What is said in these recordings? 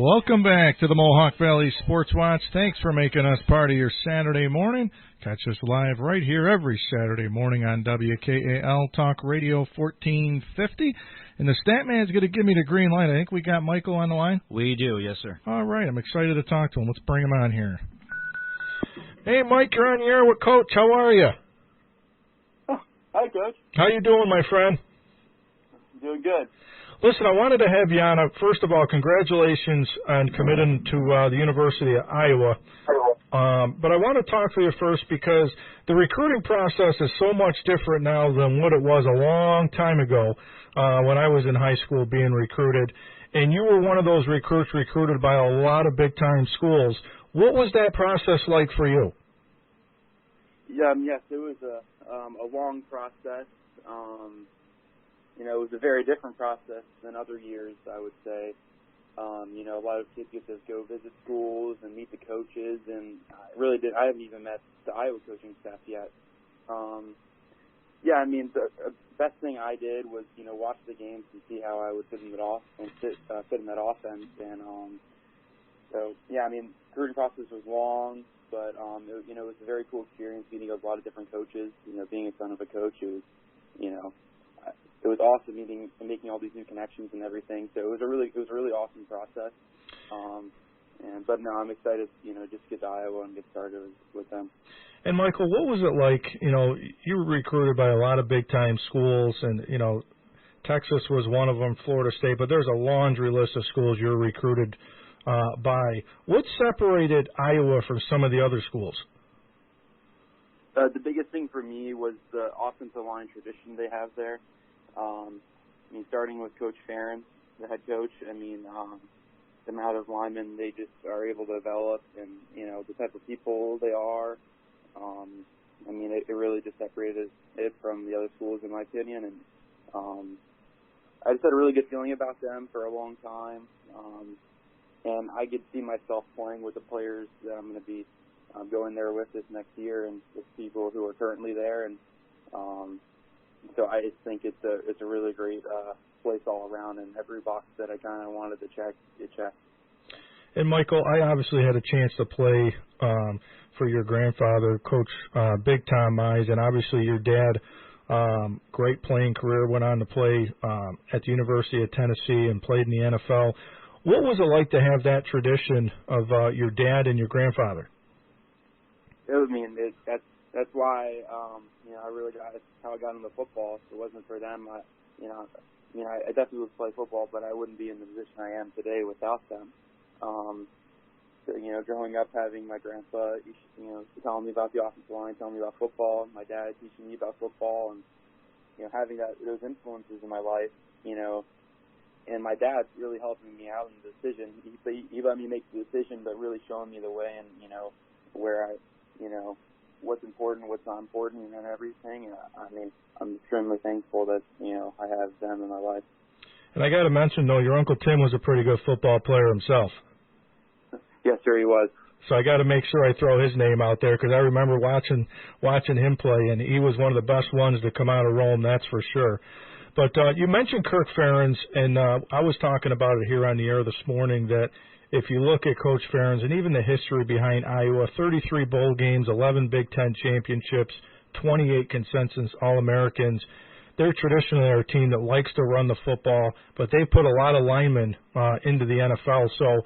Welcome back to the Mohawk Valley Sports Watch. Thanks for making us part of your Saturday morning. Catch us live right here every Saturday morning on WKAL Talk Radio 1450. And the stat man's going to give me the green light. I think we got Michael on the line. We do, yes, sir. All right, I'm excited to talk to him. Let's bring him on here. Hey, Mike, you're on the air with Coach. How are you? Oh, hi, Coach. How you doing, my friend? Doing good. Listen, I wanted to have you on. First of all, congratulations on committing to the University of Iowa. But I want to talk to you first because the recruiting process is so much different now than what it was a long time ago when I was in high school being recruited. And you were one of those recruits recruited by a lot of big-time schools. What was that process like for you? Yes, it was a long process. It was a very different process than other years, I would say. A lot of kids get to go visit schools and meet the coaches, and I haven't even met the Iowa coaching staff yet. The best thing I did was, watch the games and see how I would fit in that offense. And recruiting process was long, but it was a very cool experience meeting a lot of different coaches. Being in front of a coach, it was awesome meeting and making all these new connections and everything. So it was a really awesome process. But I'm excited, just to get to Iowa and get started with them. And Michael, what was it like? You were recruited by a lot of big time schools, and Texas was one of them, Florida State. But there's a laundry list of schools you were recruited by. What separated Iowa from some of the other schools? The biggest thing for me was the offensive line tradition they have there. Starting with Coach Ferentz, the head coach, the amount of linemen they just are able to develop and, the type of people they are. It really just separated it from the other schools, in my opinion. And I just had a really good feeling about them for a long time. And I could see myself playing with the players that I'm going to be going there with this next year and with people who are currently there. And so I just think it's a really great place all around, and every box that I kind of wanted to check, it checked. And Michael, I obviously had a chance to play for your grandfather, Coach Big Tom Mize, and obviously your dad, great playing career, went on to play at the University of Tennessee and played in the NFL. What was it like to have that tradition of your dad and your grandfather? That's why I really got how I got into football. If it wasn't for them, I definitely would play football, but I wouldn't be in the position I am today without them. Growing up, having my grandpa, telling me about the offensive line, telling me about football, my dad teaching me about football, and having those influences in my life, and my dad really helping me out in the decision. He let me make the decision, but really showing me the way and where what's important, what's not important, and everything. I'm extremely thankful that I have them in my life. And I got to mention, though, your Uncle Tim was a pretty good football player himself. Yes, sir, he was. So I got to make sure I throw his name out there because I remember watching him play, and he was one of the best ones to come out of Rome, that's for sure. But you mentioned Kirk Ferentz, and I was talking about it here on the air this morning that if you look at Coach Ferentz and even the history behind Iowa, 33 bowl games, 11 Big Ten championships, 28 consensus All-Americans, they're traditionally a team that likes to run the football, but they put a lot of linemen into the NFL. So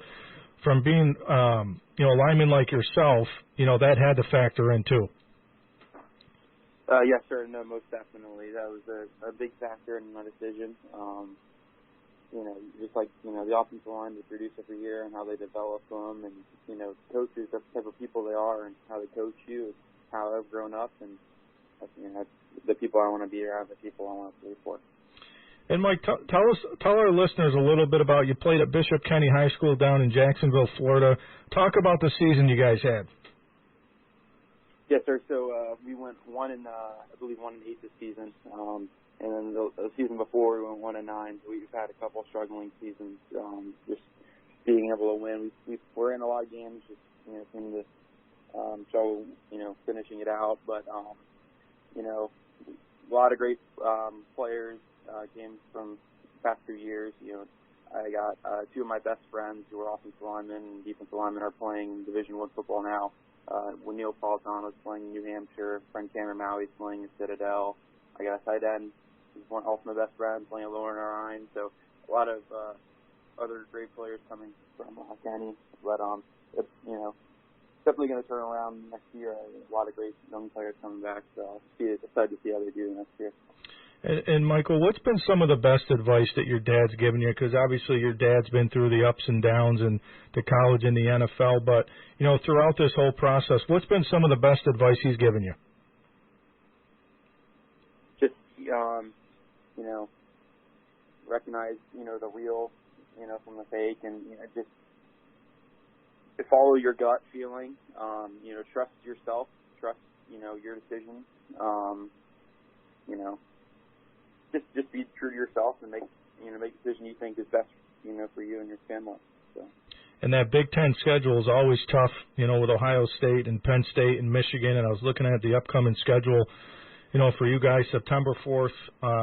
from being, a lineman like yourself, that had to factor in too. Yes, sir. No, most definitely. That was a big factor in my decision. Just like, the offensive line they produce every year and how they develop them and, coaches, the type of people they are and how they coach you, how I've grown up, and, that's the people I want to be around, the people I want to play for. And Mike, tell our listeners a little bit about, you played at Bishop Kenny High School down in Jacksonville, Florida. Talk about the season you guys had. Yes, sir. So we went 1-8 this season, and then the season before we went 1-9. We've had a couple struggling seasons. Just being able to win, we're in a lot of games. Just seem to struggle, finishing it out. But a lot of great players came from the past few years. I got two of my best friends who are offensive linemen and defensive linemen are playing Division I football now. When Neil Politano's playing in New Hampshire, friend Cameron Maui's playing in Citadel. I got a tight end who's also my best friend playing at Lower Narayan. So a lot of other great players coming from Kenny. But it's definitely going to turn around next year. A lot of great young players coming back. So I'll be excited to see how they do next year. And Michael, what's been some of the best advice that your dad's given you? Because obviously your dad's been through the ups and downs and the college and the NFL. But, throughout this whole process, what's been some of the best advice he's given you? Just, recognize, the real, from the fake. And, just to follow your gut feeling. Trust yourself. Trust, your decisions. Just be true to yourself and make a decision you think is best, for you and your family. So. And that Big Ten schedule is always tough, with Ohio State and Penn State and Michigan. And I was looking at the upcoming schedule, for you guys, September 4th,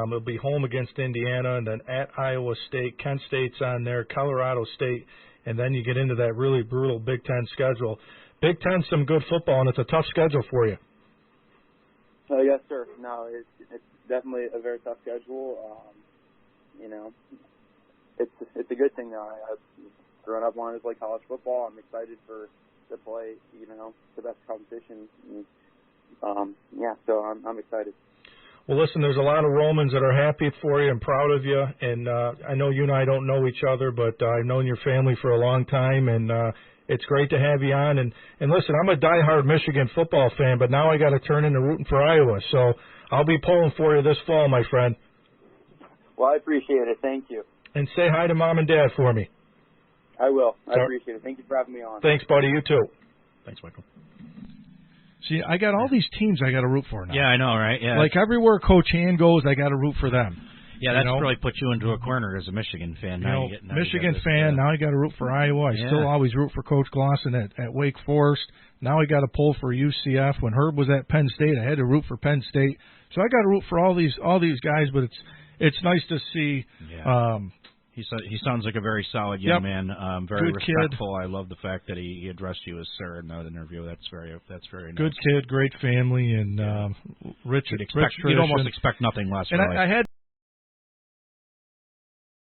it'll be home against Indiana and then at Iowa State. Kent State's on there, Colorado State, and then you get into that really brutal Big Ten schedule. Big Ten's some good football, and it's a tough schedule for you. Yes, sir. No, it's definitely a very tough schedule. It's a good thing though. I've grown up wanting to play college football. I'm excited to play, the best competition. So I'm excited. Well, listen, there's a lot of Romans that are happy for you and proud of you. And I know you and I don't know each other, but I've known your family for a long time, and it's great to have you on. And listen, I'm a diehard Michigan football fan, but now I got to turn into rooting for Iowa. So I'll be pulling for you this fall, my friend. Well, I appreciate it. Thank you. And say hi to Mom and Dad for me. I will. I appreciate it. Thank you for having me on. Thanks, buddy. You too. Thanks, Michael. See, I got all these teams I got to root for now. Yeah, I know, right? Yeah. Like everywhere Coach Hand goes, I got to root for them. Yeah, that's really put you into a corner as a Michigan fan. Michigan fan, now I got to root for Iowa. I still always root for Coach Glosson at Wake Forest. Now I got to pull for UCF. When Herb was at Penn State, I had to root for Penn State. So I got to root for all these guys. But it's nice to see. Yeah. He sounds like a very solid young man. Very good respectful. Kid. I love the fact that he addressed you as sir in that interview. That's very nice. Good kid, great family, and rich. You'd almost expect nothing less. And I had.